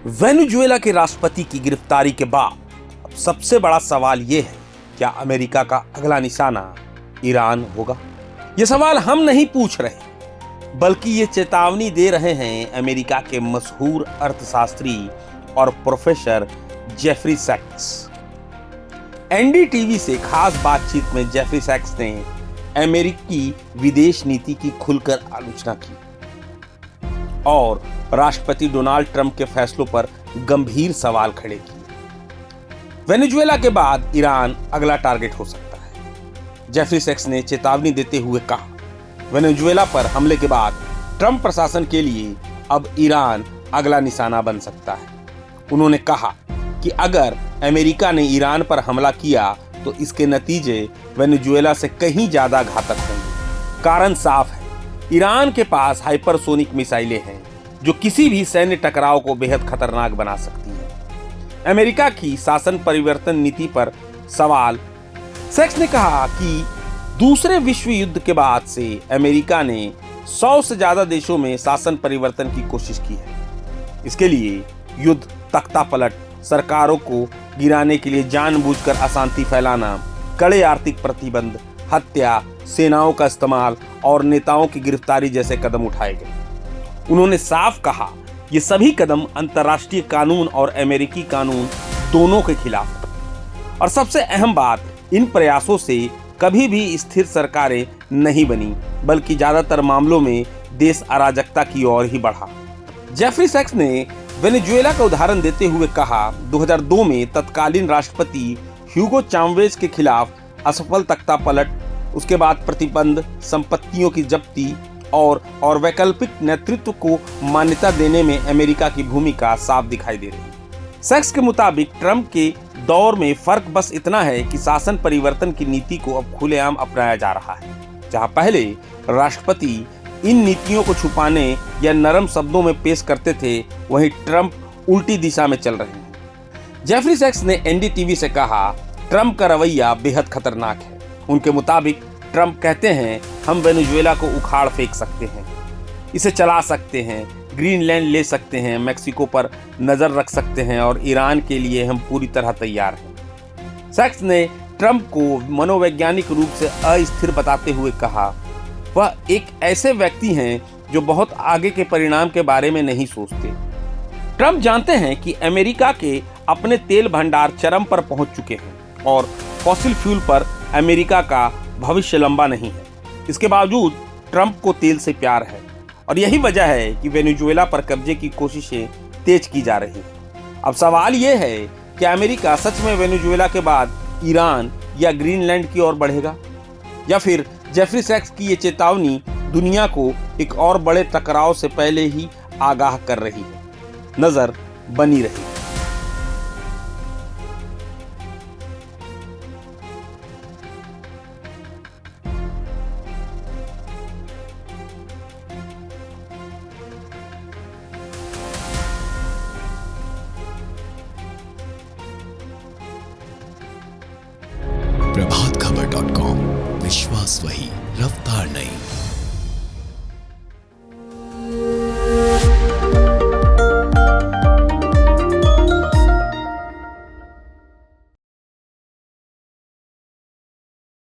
Venezuela के राष्ट्रपति की गिरफ्तारी के बाद अब सबसे बड़ा सवाल यह है, क्या अमेरिका का अगला निशाना ईरान होगा? यह सवाल हम नहीं पूछ रहे, बल्कि ये चेतावनी दे रहे हैं अमेरिका के मशहूर अर्थशास्त्री और प्रोफेसर जेफरी सैक्स। एनडीटीवी से खास बातचीत में जेफरी सैक्स ने अमेरिकी विदेश नीति की खुलकर आलोचना की और राष्ट्रपति डोनाल्ड ट्रंप के फैसलों पर गंभीर सवाल खड़े किए। वेनेजुएला के बाद ईरान अगला टारगेट हो सकता है। जेफरी सैक्स ने चेतावनी देते हुए कहा, वेनेजुएला पर हमले के बाद ट्रंप प्रशासन के लिए अब ईरान अगला निशाना बन सकता है। उन्होंने कहा कि अगर अमेरिका ने ईरान पर हमला किया तो इसके नतीजे वेनेजुएला से कहीं ज्यादा घातक होंगे। कारण साफ है, ईरान के पास हाइपरसोनिक मिसाइलें हैं जो किसी भी सैन्य टकराव को बेहद खतरनाक बना सकती हैं। अमेरिका की शासन परिवर्तन नीति पर सवाल। सैक्स ने कहा कि दूसरे विश्व युद्ध के बाद से अमेरिका ने 100 से ज्यादा देशों में शासन परिवर्तन की कोशिश की है। इसके लिए युद्ध, तख्तापलट, सरकारों को गिराने के लिए जानबूझकर अशांति फैलाना, कड़े आर्थिक प्रतिबंध, हत्या, सेनाओं का इस्तेमाल और नेताओं की गिरफ्तारी जैसे कदम उठाए गए। उन्होंने साफ कहा, ये सभी कदम अंतर्राष्ट्रीय कानून और अमेरिकी कानून दोनों के खिलाफ है। और सबसे अहम बात, इन प्रयासों से कभी भी स्थिर सरकारें नहीं बनी, बल्कि ज्यादातर मामलों में देश अराजकता की ओर ही बढ़ा। जेफरी सैक्स ने वेनेजुएला का उदाहरण देते हुए कहा, 2002 में तत्कालीन राष्ट्रपति ह्यूगो चावेज के खिलाफ असफल तख्तापलट, उसके बाद प्रतिबंध, संपत्तियों की जब्ती और वैकल्पिक नेतृत्व को मान्यता देने में अमेरिका की भूमिका साफ दिखाई दे रही है। सैक्स के मुताबिक ट्रंप के दौर में फर्क बस इतना है कि शासन परिवर्तन की नीति को अब खुलेआम अपनाया जा रहा है। जहां पहले राष्ट्रपति इन नीतियों को छुपाने या नरम शब्दों में पेश करते थे, वहीं ट्रंप उल्टी दिशा में चल रहे हैं। जेफरी सैक्स ने एनडीटीवी से कहा, ट्रंप का रवैया बेहद खतरनाक है। उनके मुताबिक ट्रंप कहते हैं, हम वेनेजुएला को उखाड़ फेंक सकते हैं, इसे चला सकते हैं, ग्रीनलैंड ले सकते हैं, मैक्सिको पर नजर रख सकते हैं और ईरान के लिए हम पूरी तरह तैयार हैं। सैक्स ने ट्रंप को मनोवैज्ञानिक रूप से अस्थिर बताते हुए कहा, वह एक ऐसे व्यक्ति हैं जो बहुत आगे के परिणाम के बारे में नहीं सोचते। ट्रंप जानते हैं कि अमेरिका के अपने तेल भंडार चरम पर पहुंच चुके हैं और फॉसिल फ्यूल पर अमेरिका का भविष्य लंबा नहीं है। इसके बावजूद ट्रंप को तेल से प्यार है और यही वजह है कि वेनेजुएला पर कब्जे की कोशिशें तेज की जा रही हैं। अब सवाल यह है कि अमेरिका सच में वेनेजुएला के बाद ईरान या ग्रीनलैंड की ओर बढ़ेगा, या फिर जेफरी सैक्स की ये चेतावनी दुनिया को एक और बड़े टकराव से पहले ही आगाह कर रही है। नजर बनी रही। प्रभातखबर.com, विश्वास वही, रफ्तार नहीं।